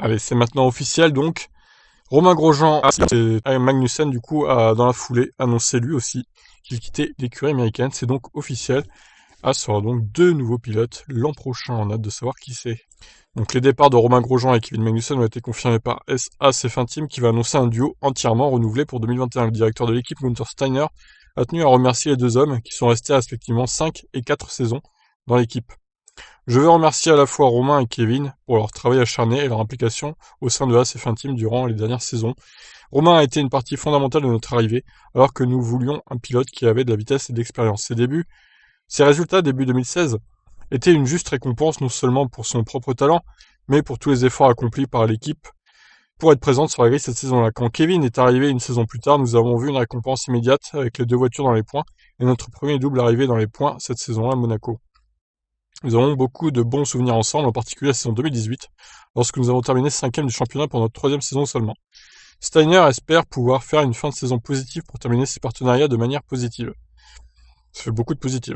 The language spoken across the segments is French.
Allez, c'est maintenant officiel donc. Romain Grosjean et Magnussen, du coup, a dans la foulée annoncé lui aussi qu'il quittait l'écurie américaine. C'est donc officiel. As sera donc deux nouveaux pilotes l'an prochain. On a hâte de savoir qui c'est. Donc les départs de Romain Grosjean et Kevin Magnussen ont été confirmés par SAS F1 Team qui va annoncer un duo entièrement renouvelé pour 2021. Le directeur de l'équipe, Gunther Steiner, a tenu à remercier les deux hommes qui sont restés respectivement 5 et 4 saisons dans l'équipe. Je veux remercier à la fois Romain et Kevin pour leur travail acharné et leur implication au sein de AS F1 Team durant les dernières saisons. Romain a été une partie fondamentale de notre arrivée, alors que nous voulions un pilote qui avait de la vitesse et de l'expérience. Ses résultats début 2016 étaient une juste récompense non seulement pour son propre talent, mais pour tous les efforts accomplis par l'équipe pour être présente sur la grille cette saison-là. Quand Kevin est arrivé une saison plus tard, nous avons vu une récompense immédiate avec les deux voitures dans les points et notre premier double arrivé dans les points cette saison-là à Monaco. Nous avons beaucoup de bons souvenirs ensemble, en particulier la saison 2018, lorsque nous avons terminé 5e du championnat pour notre 3e saison seulement. Steiner espère pouvoir faire une fin de saison positive pour terminer ses partenariats de manière positive. Ça fait beaucoup de positif.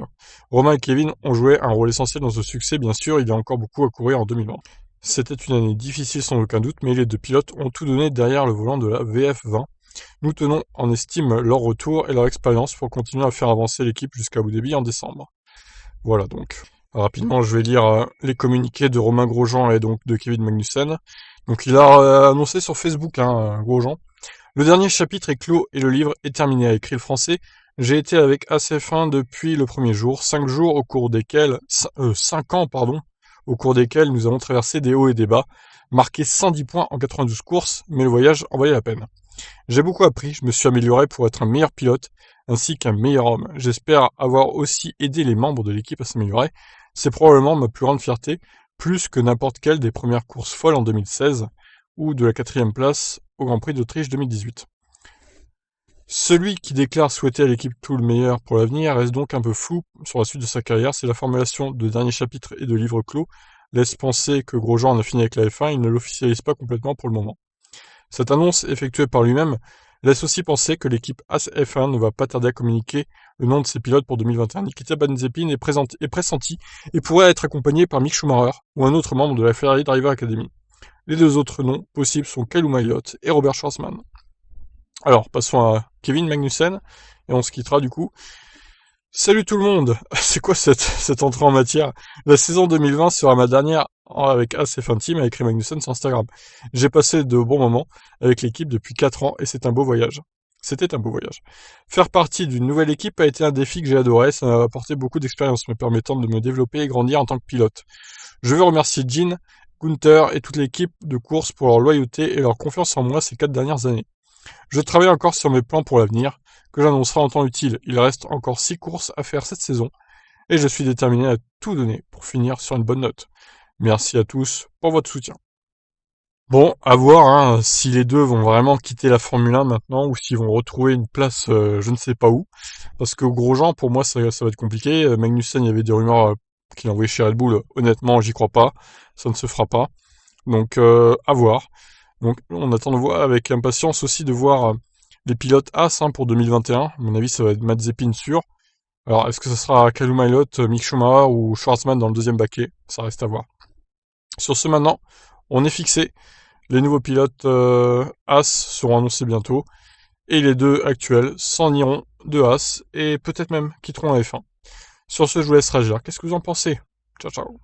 Romain et Kevin ont joué un rôle essentiel dans ce succès, bien sûr, il y a encore beaucoup à courir en 2020. C'était une année difficile sans aucun doute, mais les deux pilotes ont tout donné derrière le volant de la VF20. Nous tenons en estime leur retour et leur expérience pour continuer à faire avancer l'équipe jusqu'à Abu Dhabi en décembre. Voilà donc. Rapidement, je vais lire les communiqués de Romain Grosjean et donc de Kevin Magnussen. Donc il a annoncé sur Facebook, Grosjean. Le dernier chapitre est clos et le livre est terminé, a écrit le français. J'ai été avec ACF1 depuis le premier jour, 5 jours au cours desquels, 5 ans, pardon, au cours desquels nous avons traversé des hauts et des bas, marqué 110 points en 92 courses, mais le voyage en valait la peine. J'ai beaucoup appris, je me suis amélioré pour être un meilleur pilote, ainsi qu'un meilleur homme. J'espère avoir aussi aidé les membres de l'équipe à s'améliorer. C'est probablement ma plus grande fierté, plus que n'importe quelle des premières courses folles en 2016, ou de la 4e place au Grand Prix d'Autriche 2018. Celui qui déclare souhaiter à l'équipe tout le meilleur pour l'avenir reste donc un peu flou sur la suite de sa carrière. Si la formulation de dernier chapitre et de livre clos laisse penser que Grosjean en a fini avec la F1, il ne l'officialise pas complètement pour le moment. Cette annonce, effectuée par lui-même, laisse aussi penser que l'équipe AS F1 ne va pas tarder à communiquer le nom de ses pilotes pour 2021. Nikita Mazepin est pressenti et pourrait être accompagné par Mick Schumacher ou un autre membre de la Ferrari Driver Academy. Les deux autres noms possibles sont Kaluma Elliott et Robert Schwarzman. Alors, passons à Kevin Magnussen, et on se quittera du coup. Salut tout le monde. C'est quoi cette entrée en matière? La saison 2020 sera ma dernière avec AS1 Team, a écrit Magnussen sur Instagram. J'ai passé de bons moments avec l'équipe depuis 4 ans et c'est un beau voyage. C'était un beau voyage. Faire partie d'une nouvelle équipe a été un défi que j'ai adoré, ça m'a apporté beaucoup d'expérience me permettant de me développer et grandir en tant que pilote. Je veux remercier Jean, Gunther et toute l'équipe de course pour leur loyauté et leur confiance en moi ces 4 dernières années. Je travaille encore sur mes plans pour l'avenir, que j'annoncerai en temps utile. Il reste encore 6 courses à faire cette saison, et je suis déterminé à tout donner pour finir sur une bonne note. Merci à tous pour votre soutien. Bon, à voir si les deux vont vraiment quitter la Formule 1 maintenant, ou s'ils vont retrouver une place je ne sais pas où. Parce que Grosjean, pour moi, ça va être compliqué. Magnussen, il y avait des rumeurs qu'il envoyait chez Red Bull. Honnêtement, j'y crois pas. Ça ne se fera pas. Donc, à voir. Donc on attend de voir avec impatience aussi de voir les pilotes As pour 2021. À mon avis, ça va être Mazepin sûr. Alors est-ce que ça sera Kaluma Elliott, Mick Schumacher ou Schwarzman dans le deuxième baquet? Ça reste à voir. Sur ce maintenant, on est fixé. Les nouveaux pilotes As seront annoncés bientôt. Et les deux actuels s'en iront de As et peut-être même quitteront la F1. Sur ce, je vous laisse réagir. Qu'est-ce que vous en pensez? Ciao ciao.